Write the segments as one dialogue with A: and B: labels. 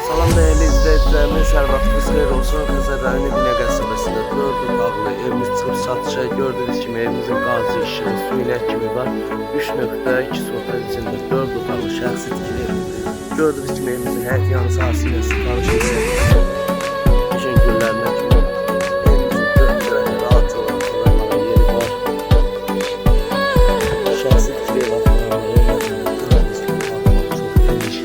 A: Salam değerli izleyicilerimiz, her vaxtınız xeyir olsun. Xəzərlərin Binə qəsəbəsində 4 otaqlı evimiz çıxıb satışa. Gördüğünüz kimi evimizin qazı işığı, su ilə kimi var. 3.2 sotaq içində 4 otaqlı şəxsi tikili ev. Gördüğünüz kimi evimizin həyat yanı sahası ilə sifariş edilir. Teşekkürlerine kimi evimizin 4 tərəfə rahat olan kullanmağa yeri var. Şəxsi tikili ev aparanları gördüğünüz kimi apartman çox geniş.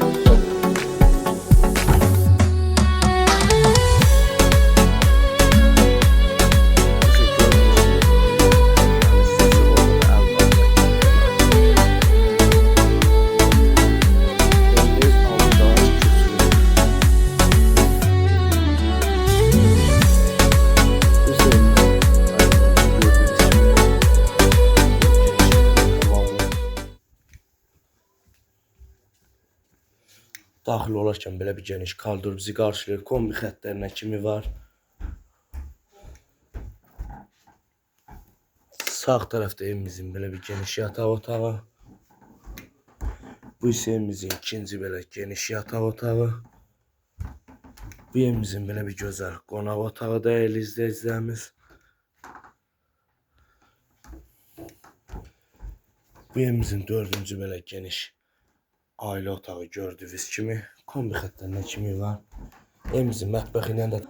A: Daxil olarkən belə bir geniş koridor bizi qarşılayır. Kombi xəttlərinə kimi var. Sağ tərəfdə evimizin belə bir geniş yataq otağı. Bu isə evimizin ikinci belə geniş yataq otağı. Bu evimizin belə bir gözəl qonaq otağı değerli izləyicilərimiz. Bu evimizin dördüncü belə geniş aile otağı gördüğünüz kimi kombi xəttlərinə kimi var. Evimizin mətbəxindən də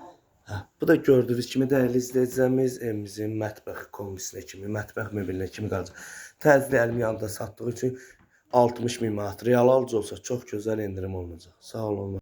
A: bu da gördüğünüz kimi değerli izləyicilərimiz evimizin mətbəx kombisinə kimi, mətbəx möbelinə kimi qalacaq. Təzəli əlim yanında satdığı üçün 60.000 manat real alıcı olsa çox gözəl endirim olunacaq. Sağ olun.